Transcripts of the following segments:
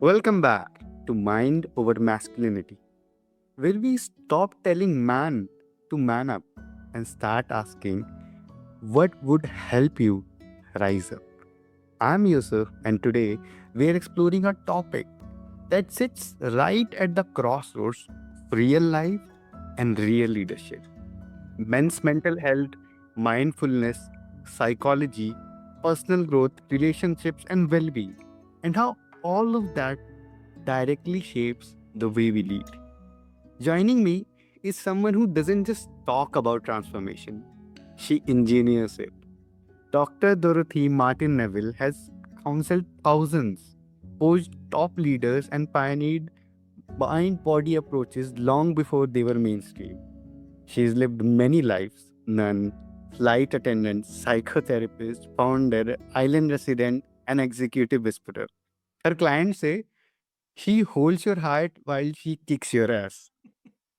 Welcome back to Mind Over Masculinity, where we stop telling man to man up and start asking what would help you rise up. I'm Yusuf, and today we are exploring a topic that sits right at the crossroads of real life and real leadership: men's mental health, mindfulness, psychology, personal growth, relationships, and well being, and how all of that directly shapes the way we lead. Joining me is someone who doesn't just talk about transformation, she engineers it. Dr. Dorothy Martin-Neville has counseled thousands, coached top leaders, and pioneered mind body approaches long before they were mainstream. She's lived many lives: nun, flight attendant, psychotherapist, founder, island resident, and executive whisperer. Her clients say she holds your heart while she kicks your ass.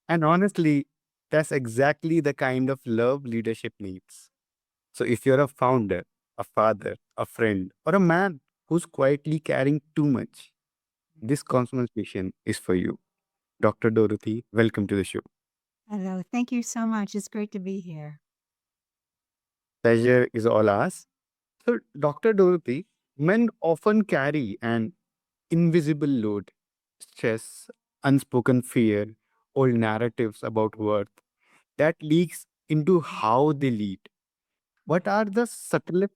And honestly, that's exactly the kind of love leadership needs. So if you're a founder, a father, a friend, or a man who's quietly carrying too much, this conversation is for you. Dr. Dorothy, welcome to the show. Hello, thank you so much. It's great to be here. Pleasure is all ours. So, Dr. Dorothy, men often carry an invisible load: stress, unspoken fear, old narratives about worth that leaks into how they lead. What are the subtlest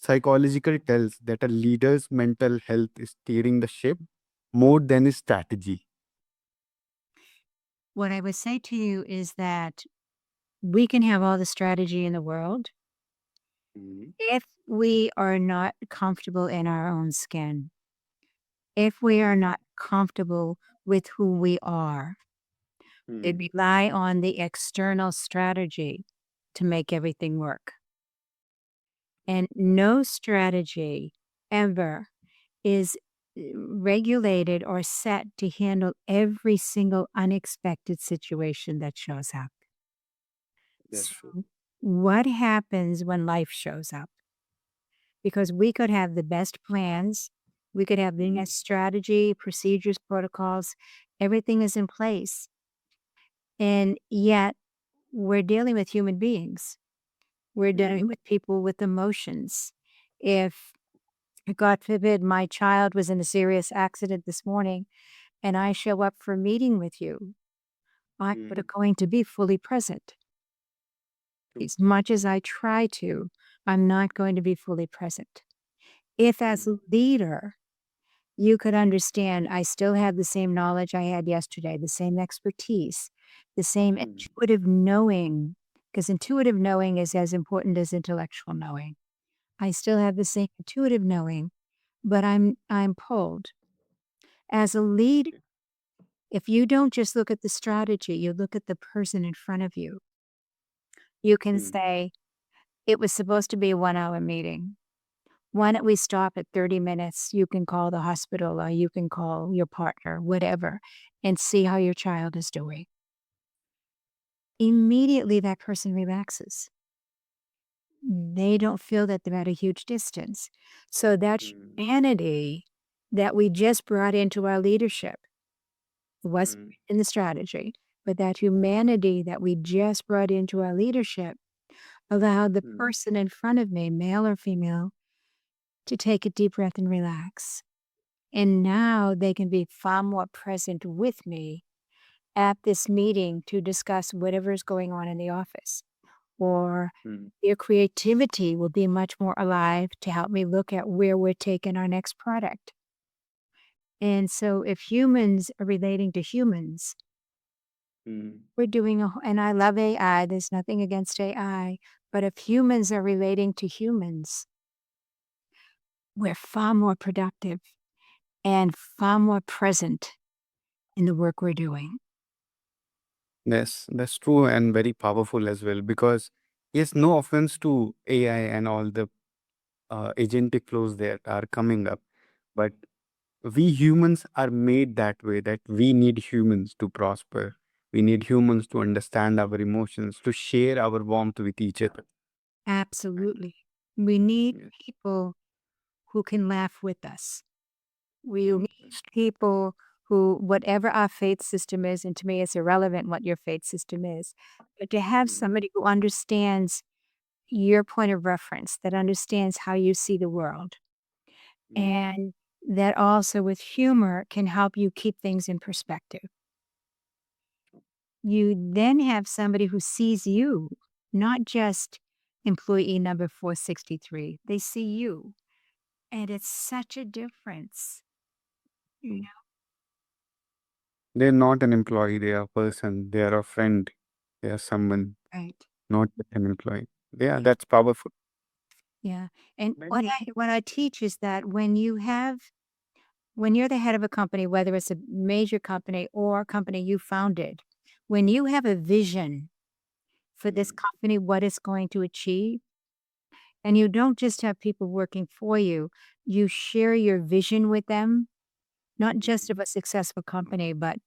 psychological tells that a leader's mental health is steering the ship more than his strategy? What I would say to you is that we can have all the strategy in the world Mm, if we are not comfortable in our own skin, if we are not comfortable with who we are. They mm, rely on the external strategy to make everything work. And no strategy ever is regulated or set to handle every single unexpected situation that shows up. that's So, true. what happens when life shows up? Because we could have the best plans, we could have the Mm, best strategy, procedures, protocols, everything is in place. And yet, we're dealing with human beings. We're mm, dealing with people with emotions. If, God forbid, my child was in a serious accident this morning and I show up for a meeting with you, I'm mm, going to be fully present. true. As much as I try to, I'm not going to be fully present. If, as Mm, a leader, you could understand, I still have the same knowledge I had yesterday, the same expertise, the same mm, intuitive knowing, because intuitive knowing is as important as intellectual knowing. I still have the same intuitive knowing, but I'm pulled. As a leader, if you don't just look at the strategy, you look at the person in front of you. You can mm, say, it was supposed to be a 1 hour meeting. Why don't we stop at 30 minutes? You can call the hospital or you can call your partner, whatever, and see how your child is doing. Immediately, that person relaxes. They don't feel that they're at a huge distance. So that mm, humanity that we just brought into our leadership was mm, in the strategy, but that humanity that we just brought into our leadership allowed the mm, person in front of me, male or female, to take a deep breath and relax. And now they can be far more present with me at this meeting to discuss whatever is going on in the office. Or mm, their creativity will be much more alive to help me look at where we're taking our next product. And so if humans are relating to humans, mm. we're doing and I love AI, there's nothing against AI, but if humans are relating to humans, we're far more productive and far more present in the work we're doing. Yes, that's true and very powerful as well because, yes, no offense to AI and all the agentic flows that are coming up, but we humans are made that way that we need humans to prosper. We need humans to understand our emotions, to share our warmth with each other. Absolutely. We need Yes. people who can laugh with us. We need people who, whatever our faith system is, and to me it's irrelevant what your faith system is, but to have Mm, somebody who understands your point of reference, that understands how you see the world, mm, and that also with humor can help you keep things in perspective. You then have somebody who sees you, not just employee number 463. They see you, and it's such a difference. You mm. know? They're not an employee, they are a person, they are a friend, they are someone, Right. not just an employee. Yeah, that's powerful. Yeah, and Many. what I teach is that when you're the head of a company, whether it's a major company or a company you founded, when you have a vision for this Mm, company, what it's going to achieve, and you don't just have people working for you, you share your vision with them, not just mm, of a successful company, but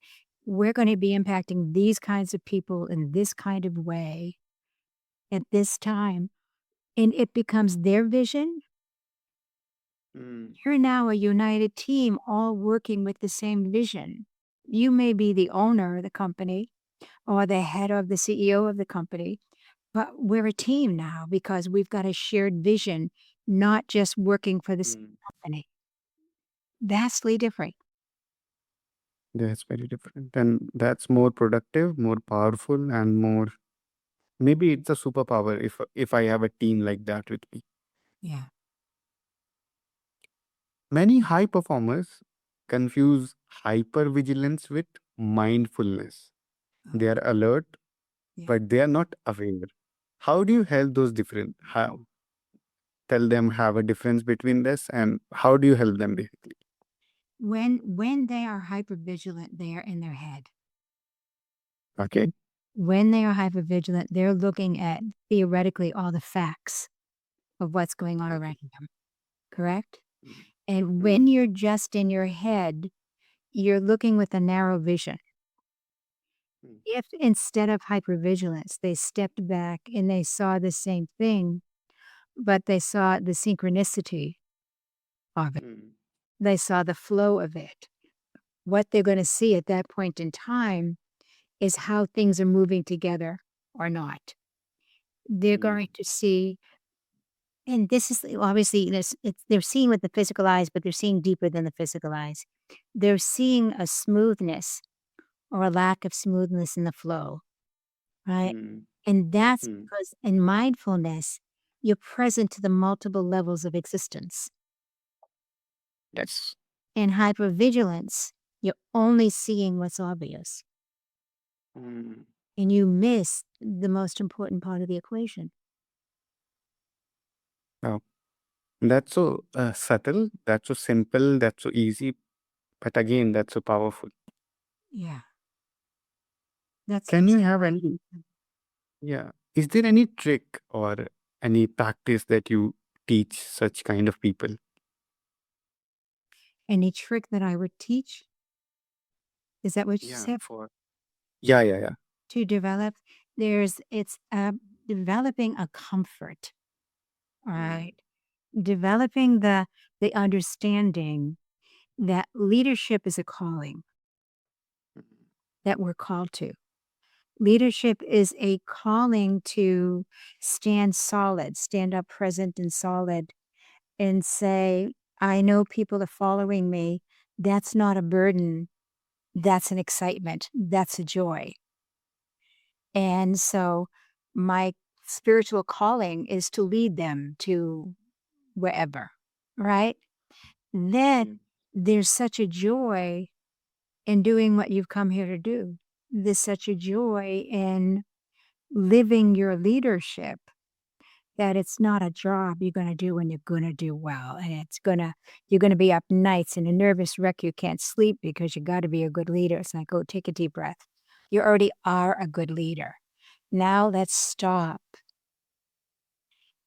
we're gonna be impacting these kinds of people in this kind of way at this time, and it becomes their vision. mm, You're now a united team all working with the same vision. You may be the owner of the company or the head of the CEO of the company, but we're a team now because we've got a shared vision, not just working for the same mm. company. Vastly different. That's very different. And that's more productive, more powerful, and more, maybe it's a superpower if I have a team like that with me. Yeah. Many high performers confuse hypervigilance with mindfulness. They Oh, are alert, yeah. but they are not aware. How do you help those different? How tell them have a difference between this, and how do you help them basically? When they are hypervigilant, they are in their head. Okay. When they are hypervigilant, they're looking at theoretically all the facts of what's going on Okay. around them. Correct? Mm, And mm, when you're just in your head, you're looking with a narrow vision. mm, If instead of hypervigilance, they stepped back and they saw the same thing, but they saw the synchronicity of it, mm, they saw the flow of it. What they're going to see at that point in time is how things are moving together or not. They're mm, going to see, and this is obviously, they're seeing with the physical eyes, but they're seeing deeper than the physical eyes. They're seeing a smoothness or a lack of smoothness in the flow, right? mm, And that's mm. because in mindfulness, you're present to the multiple levels of existence. Yes. In hypervigilance, you're only seeing what's obvious Mm. and you miss the most important part of the equation. Wow. That's so subtle, that's so simple, that's so easy, but again, that's so powerful. Yeah. That's Can you have any, yeah, is there any trick or any practice that you teach such kind of people? any trick that I would teach. Is that what you Yeah, said? for yeah, yeah, yeah. To develop, it's developing a comfort, all Mm, right? Developing the understanding that leadership is a calling mm, that we're called to. Leadership is a calling to stand solid, stand up present and solid and say, I know people are following me. That's not a burden. That's an excitement. That's a joy. And so my spiritual calling is to lead them to wherever, right? Then mm, there's such a joy in doing what you've come here to do. There's such a joy in living your leadership that it's not a job you're going to do when you're going to do well. And you're going to be up nights in a nervous wreck. You can't sleep because you got to be a good leader. It's like, go take a deep breath. You already are a good leader. Now let's stop.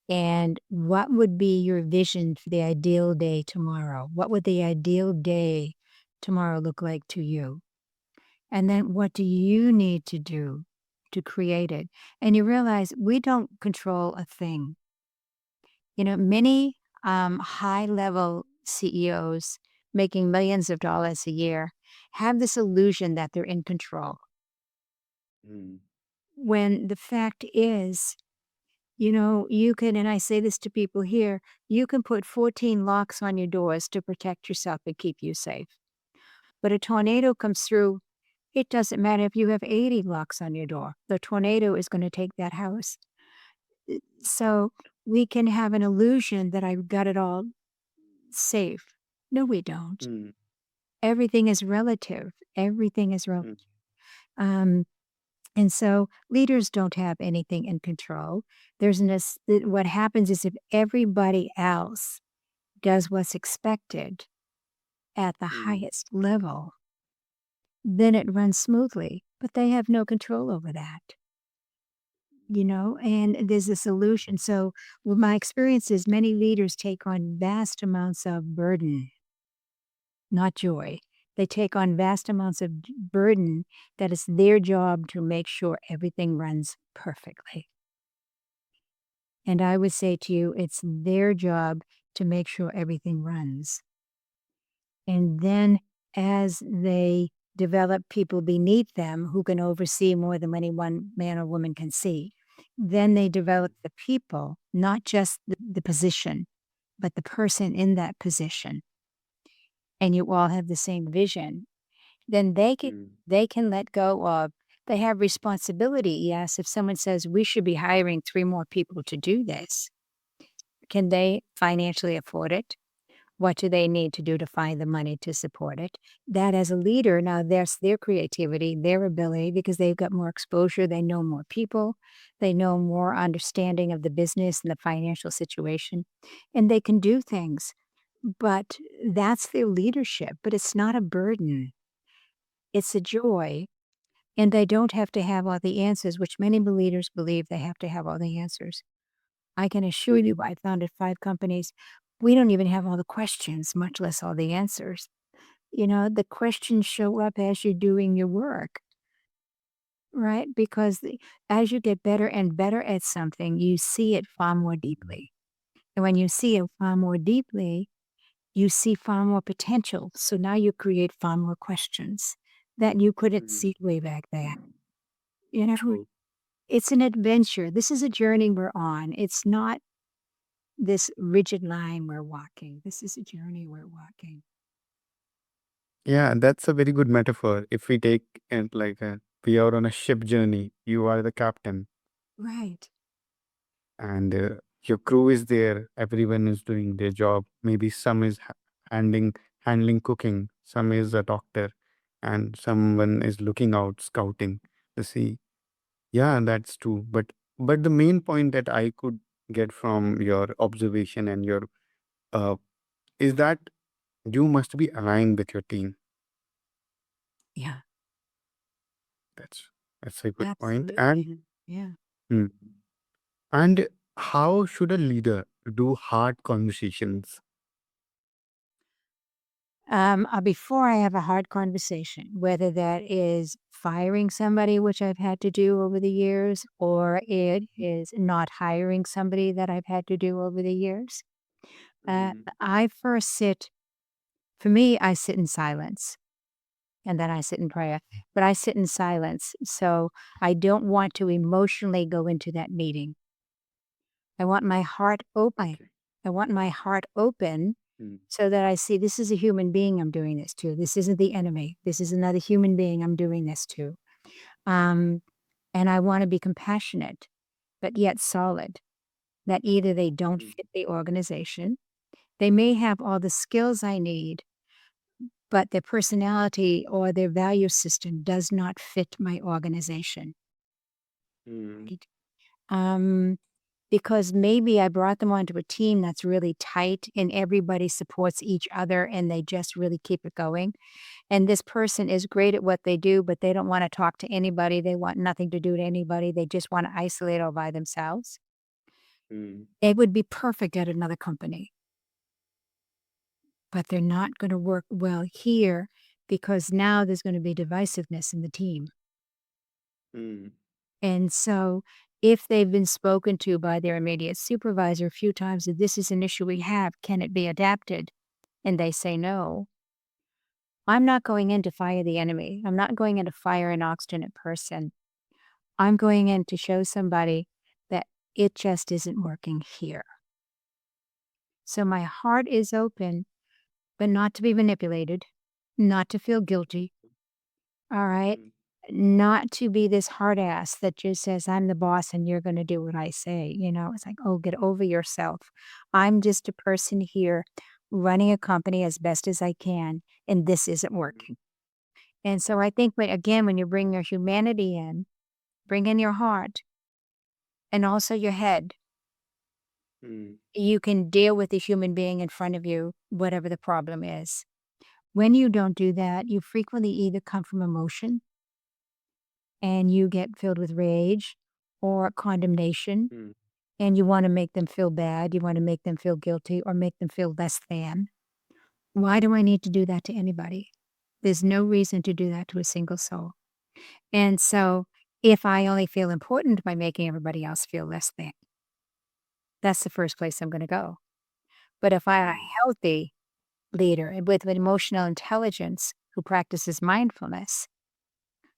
And what would be your vision for the ideal day tomorrow? What would the ideal day tomorrow look like to you? And then what do you need to do to create it? And you realize we don't control a thing. Many high level CEOs making millions of dollars a year have this illusion that they're in control. mm, When the fact is, you know, you can, and I say this to people here, you can put 14 locks on your doors to protect yourself and keep you safe. But a tornado comes through, it doesn't matter if you have 80 locks on your door. The tornado is going to take that house. So we can have an illusion that I've got it all safe. No, we don't. mm, Everything is relative. Everything is relative. mm, Um, and so leaders don't have anything in control. What happens is if everybody else does what's expected at the mm, highest level, then it runs smoothly, but they have no control over that. You know, and there's this illusion. So, with my experience is many leaders take on vast amounts of burden, not joy. They take on vast amounts of burden that it's their job to make sure everything runs perfectly. And I would say to you, it's their job to make sure everything runs. And then as they develop people beneath them who can oversee more than any one man or woman can see, then they develop the people, not just the position, but the person in that position. And you all have the same vision. Then mm, they can let go of they have responsibility. Yes, if someone says we should be hiring 3 more people to do this, can they financially afford it? What do they need to do to find the money to support it? That as a leader, now there's their creativity, their ability, because they've got more exposure, they know more people, they know more understanding of the business and the financial situation, and they can do things. But that's their leadership, but it's not a burden. It's a joy. And they don't have to have all the answers, which many leaders believe they have to have all the answers. I can assure you, I founded 5 companies. We don't even have all the questions, much less all the answers. You know, the questions show up as you're doing your work, right? Because as you get better and better at something, you see it far more deeply. And when you see it far more deeply, you see far more potential. So now you create far more questions that you couldn't mm. see way back then. You know, True. it's an adventure. This is a journey we're on. It's not this rigid line we're walking. This is a journey we're walking. Yeah, that's a very good metaphor. If we take it like we are on a ship journey, you are the captain, Right. and your crew is there. Everyone is doing their job. Maybe some is handling handling cooking, some is a doctor, and someone is looking out, scouting to see. Yeah, that's true. But the main point that I could get from your observation and your uh, is that you must be aligned with your team. Yeah, That's that's a good point. absolutely. Yeah. Hmm. And how should a leader do hard conversations? Before I have a hard conversation, whether that is firing somebody, which I've had to do over the years, or it is not hiring somebody that I've had to do over the years, Mm, I first sit, for me, I sit in silence and then I sit in prayer, but I sit in silence. So I don't want to emotionally go into that meeting. I want my heart open. okay. I want my heart open Mm, so that I see this is a human being I'm doing this to. This isn't the enemy. This is another human being I'm doing this to. Um, and I want to be compassionate, but yet solid, that either they don't mm, fit the organization, they may have all the skills I need, but their personality or their value system does not fit my organization. mm, Right? Um, because maybe I brought them onto a team that's really tight and everybody supports each other and they just really keep it going. And this person is great at what they do, but they don't want to talk to anybody. They want nothing to do to anybody. They just want to isolate all by themselves. mm, It would be perfect at another company, but they're not going to work well here because now there's going to be divisiveness in the team. mm, And so if they've been spoken to by their immediate supervisor a few times that this is an issue we have, can it be adapted? And they say no. I'm not going in to fire the enemy. I'm not going in to fire an obstinate person. I'm going in to show somebody that it just isn't working here. So my heart is open, but not to be manipulated, not to feel guilty. All right. Mm. Not to be this hard ass that just says, I'm the boss and you're going to do what I say. It's like, oh, get over yourself. I'm just a person here running a company as best as I can, and this isn't working. And so I think, when you bring your humanity in, bring in your heart and also your head, Mm. you can deal with the human being in front of you, whatever the problem is. When you don't do that, you frequently either come from emotion and you get filled with rage or condemnation, Mm. and you want to make them feel bad. You want to make them feel guilty or make them feel less than. Why do I need to do that to anybody? There's no reason to do that to a single soul. And so, if I only feel important by making everybody else feel less than, that's the first place I'm going to go. But if I'm a Mm. healthy leader with emotional intelligence who practices mindfulness,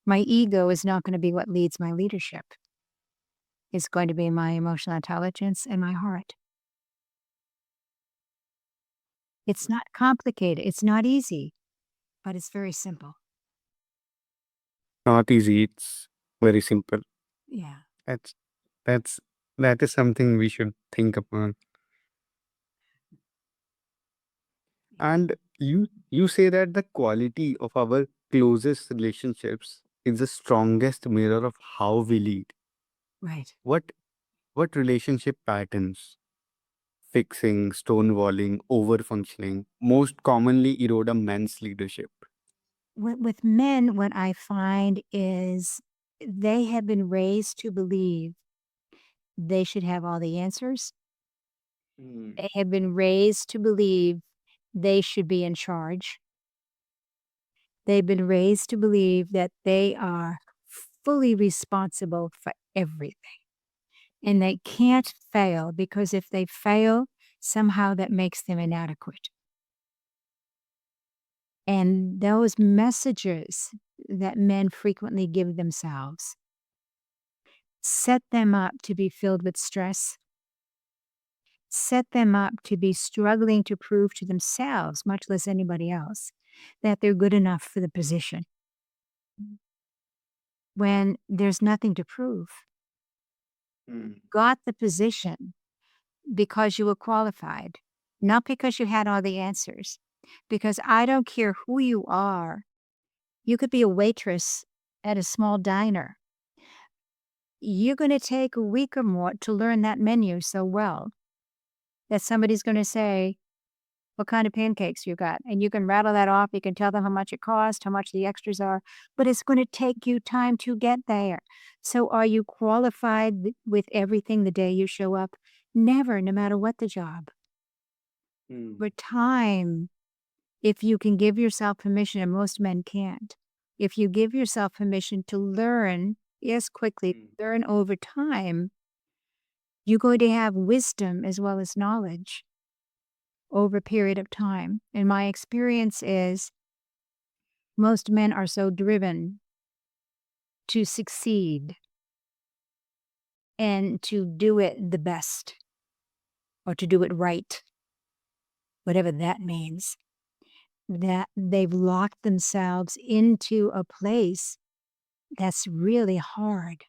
my ego is not going to be what leads my leadership. It's going to be my emotional intelligence and my heart. It's not complicated. It's not easy, but it's very simple. Not easy. It's very simple. Yeah. That's that's that is something we should think upon. And you say that the quality of our closest relationships is the strongest mirror of how we lead. Right. What what relationship patterns, fixing, stonewalling, overfunctioning, most commonly erode a man's leadership? With men, what I find is they have been raised to believe they should have all the answers. Mm. They have been raised to believe they should be in charge. They've been raised to believe that they are fully responsible for everything and they can't fail because if they fail, somehow that makes them inadequate. And those messages that men frequently give themselves set them up to be filled with stress, set them up to be struggling to prove to themselves, much less anybody else, that they're good enough for the position when there's nothing to prove. Mm. Got the position because you were qualified, not because you had all the answers. Because I don't care who you are, you could be a waitress at a small diner. You're going to take a week or more to learn that menu so well that somebody's going to say, what kind of pancakes you got? And you can rattle that off. You can tell them how much it cost, how much the extras are, but it's going to take you time to get there. So are you qualified with everything the day you show up? Never, no matter what the job. Mm. Over time, if you can give yourself permission, and most men can't, if you give yourself permission to learn, yes, quickly, Mm. learn over time, you're going to have wisdom as well as knowledge over a period of time. And my experience is most men are so driven to succeed and to do it the best or to do it right, whatever that means, that they've locked themselves into a place that's really hard.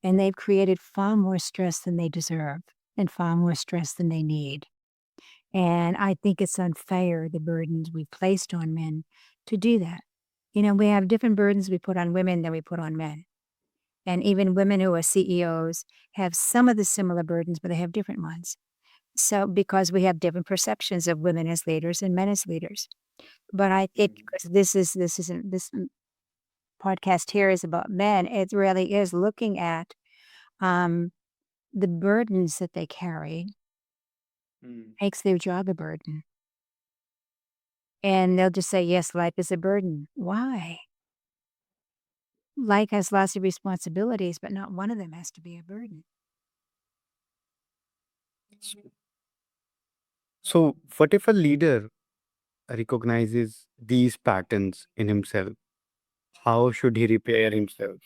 And they've created far more stress than they deserve and far more stress than they need. And I think it's unfair, the burdens we've placed on men to do that. We have different burdens we put on women than we put on men. And even women who are CEOs have some of the similar burdens, but they have different ones. So, because we have different perceptions of women as leaders and men as leaders. But I think Mm. because this isn't this podcast here is about men, it really is looking at um, the burdens that they carry Mm. makes their job a burden. And they'll just say, yes, life is a burden. Why? Life has lots of responsibilities, but not one of them has to be a burden. So, what if a leader recognizes these patterns in himself, how should he repair himself?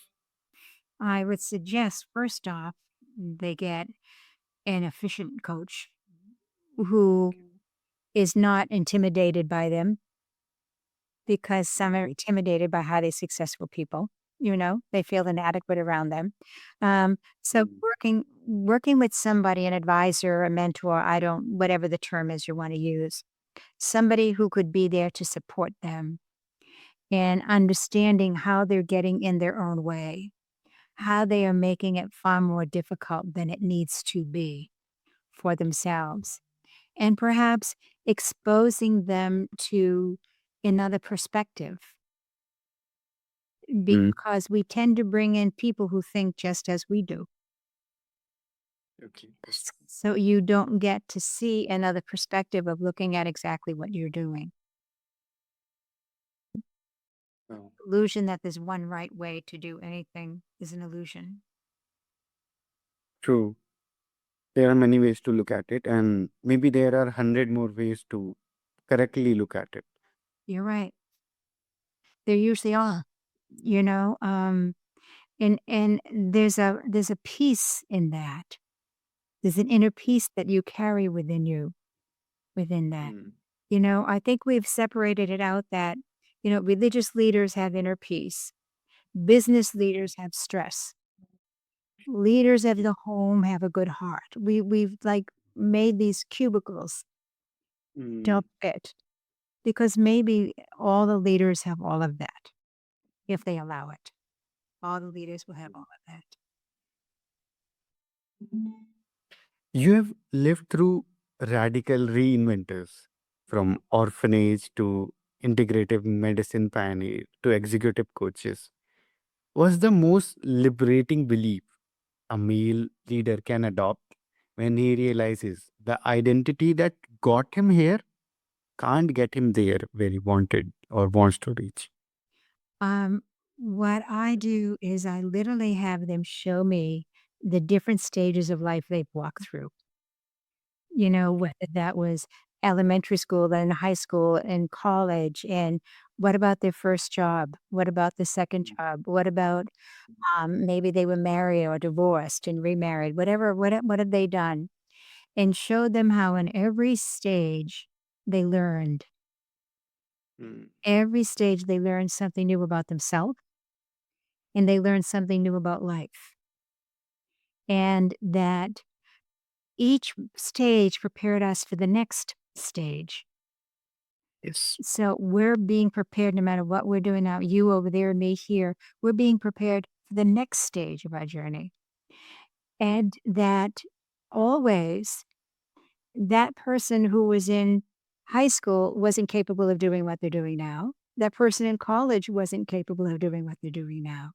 I would suggest, first off, they get an efficient coach who is not intimidated by them because some are intimidated by highly successful people. They feel inadequate around them. So Mm. working with somebody, an advisor, a mentor, I don't, whatever the term is you want to use, somebody who could be there to support them and understanding how they're getting in their own way, how they are making it far more difficult than it needs to be for themselves, and perhaps exposing them to another perspective Mm. because we tend to bring in people who think just as we do. Okay. So you don't get to see another perspective of looking at exactly what you're doing. Oh, Illusion that there's one right way to do anything is an illusion. true. There are many ways to look at it, and maybe there are 100 more ways to correctly look at it. You're right. There usually are, you know, and there's a peace in that. There's an inner peace that you carry within you within that. Mm. I think we've separated it out that, religious leaders have inner peace. Business leaders have stress. Leaders of the home have a good heart. We've like made these cubicles Mm. don't fit because maybe all the leaders have all of that if they allow it. All the leaders will have all of that. You have lived through radical reinventors, from orphanage to integrative medicine pioneer to executive coaches. Was the most liberating belief a male leader can adopt when he realizes the identity that got him here can't get him there where he wanted or wants to reach? Um, what I do is I literally have them show me the different stages of life they've walked through. Whether that was elementary school, then high school and college, and what about their first job? What about the second job? What about maybe they were married or divorced and remarried? Whatever, what have they done? And show them how in every stage they learned. Mm. Every stage they learned something new about themselves and they learned something new about life. And that each stage prepared us for the next stage. Yes. So we're being prepared no matter what we're doing now, you over there, me here, we're being prepared for the next stage of our journey. And that always that person who was in high school wasn't capable of doing what they're doing now. That person in college wasn't capable of doing what they're doing now.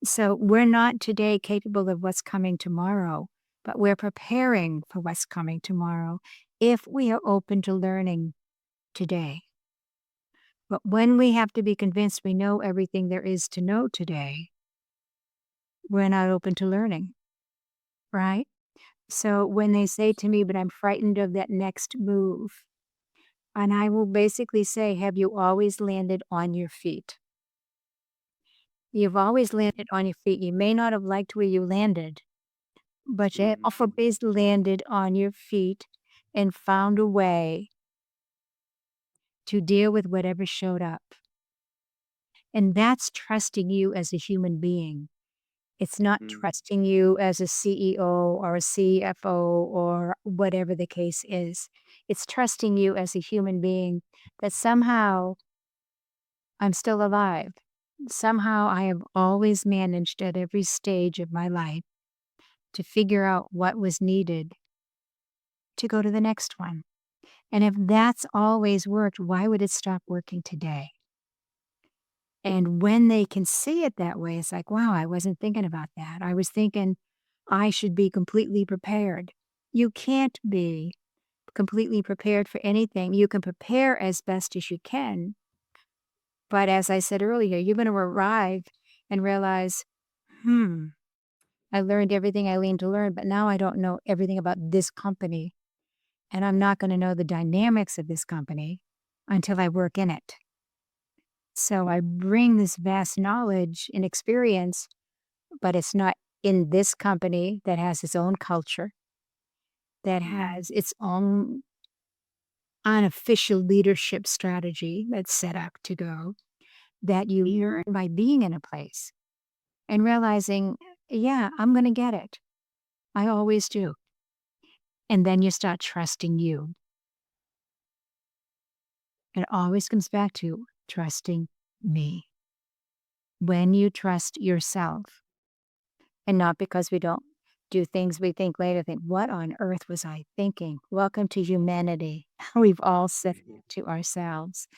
So we're not today capable of what's coming tomorrow, but we're preparing for what's coming tomorrow if we are open to learning today. But when we have to be convinced we know everything there is to know today, we're not open to learning, right? So when they say to me, but I'm frightened of that next move, and I will basically say, have you always landed on your feet? You've always landed on your feet. You may not have liked where you landed, but you have Mm. always landed on your feet and found a way to deal with whatever showed up. And that's trusting you as a human being. It's not Mm. trusting you as a CEO or a CFO or whatever the case is. It's trusting you as a human being that somehow I'm still alive. Somehow I have always managed at every stage of my life to figure out what was needed to go to the next one. And if that's always worked, why would it stop working today? And when they can see it that way, it's like, wow, I wasn't thinking about that. I was thinking I should be completely prepared. You can't be completely prepared for anything. You can prepare as best as you can. But as I said earlier, you're going to arrive and realize, hmm, I learned everything I need to learn, but now I don't know everything about this company. And I'm not going to know the dynamics of this company. until I work in it. So I bring this vast knowledge and experience, but it's not in this company that has its own culture, that has its own unofficial leadership strategy that's set up to go, that you learn by being in a place and realizing, yeah, I'm going to get it. I always do. And then you start trusting you. It always comes back to trusting me. When you trust yourself, and not because we don't do things we think later, think, what on earth was I thinking? Welcome to humanity. We've all said that to ourselves.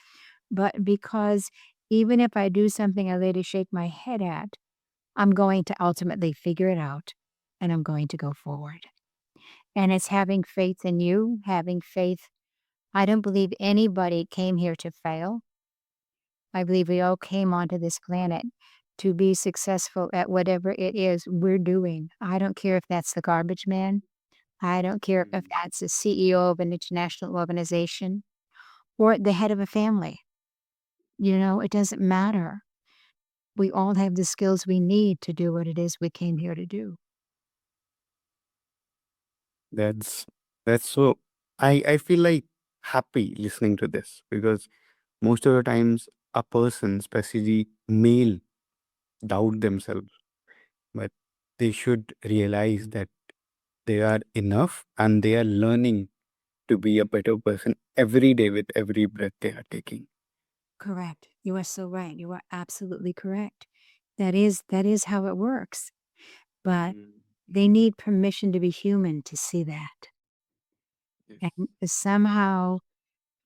But because even if I do something I later shake my head at, I'm going to ultimately figure it out and I'm going to go forward. And it's having faith in you, having faith. I don't believe anybody came here to fail. I believe we all came onto this planet to be successful at whatever it is we're doing. I don't care if that's the garbage man. I don't care if that's the CEO of an international organization or the head of a family. It doesn't matter. We all have the skills we need to do what it is we came here to do. That's that's so I feel like happy listening to this because most of the times a person, especially male, doubt themselves, but they should realize that they are enough and they are learning to be a better person every day with every breath they are taking. Correct. You are so right. You are absolutely correct. That is how it works. But Mm. they need permission to be human to see that. Yes. And somehow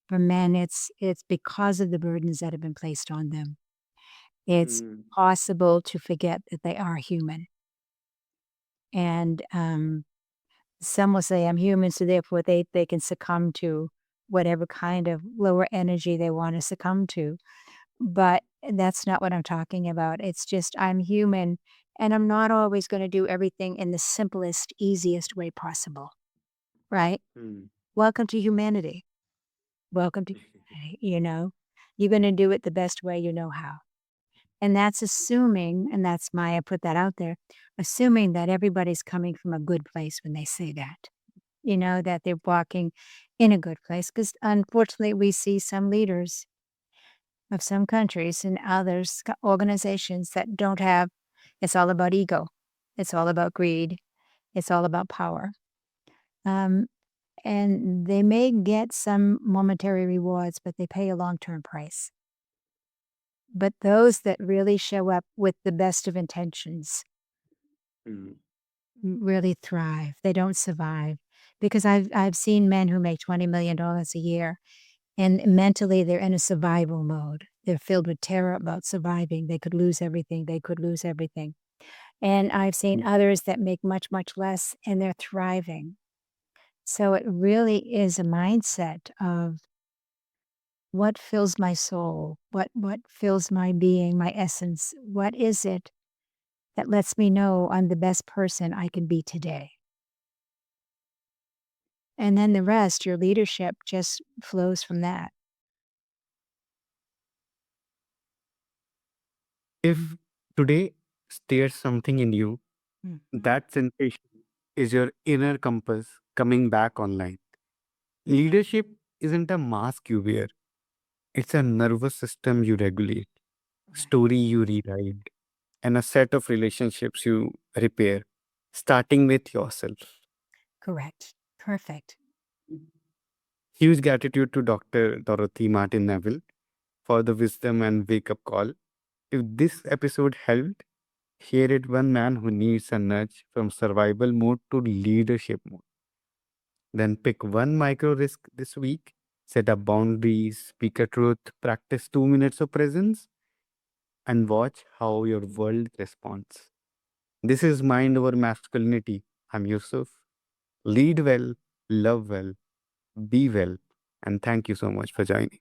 for men it's because of the burdens that have been placed on them. It's Mm. possible to forget that they are human. And some will say I'm human, so therefore they can succumb to whatever kind of lower energy they want to succumb to. But that's not what I'm talking about. It's just I'm human and I'm not always going to do everything in the simplest, easiest way possible. Right? Mm. Welcome to humanity. Welcome to humanity. You're going to do it the best way you know how. And that's assuming, and that's my, I put that out there, assuming that everybody's coming from a good place when they say that, that they're walking in a good place. Because unfortunately, we see some leaders of some countries and others, organizations that don't have, it's all about ego, it's all about greed, it's all about power. Um, and they may get some momentary rewards, but they pay a long term price. But those that really show up with the best of intentions Mm. really thrive. They don't survive because I've seen men who make $20 million a year, and mentally they're in a survival mode. They're filled with terror about surviving. They could lose everything. They could lose everything. And I've seen others that make much, much less and they're thriving. So it really is a mindset of what fills my soul, what fills my being, my essence. What is it that lets me know I'm the best person I can be today? And then the rest, your leadership just flows from that. If today stirs something in you, Mm. that sensation is your inner compass coming back online. Leadership isn't a mask you wear, it's a nervous system you regulate, Correct. story you rewrite, and a set of relationships you repair, starting with yourself. Correct. Perfect. Huge gratitude to Dr. Dorothy Martin-Neville for the wisdom and wake up call. If this episode helped, share it one man who needs a nudge from survival mode to leadership mode. Then pick one micro risk this week, set up boundaries, speak a truth, practice 2 minutes of presence, and watch how your world responds. This is Mind Over Masculinity. I'm Yusuf. Lead well, love well, be well, and thank you so much for joining.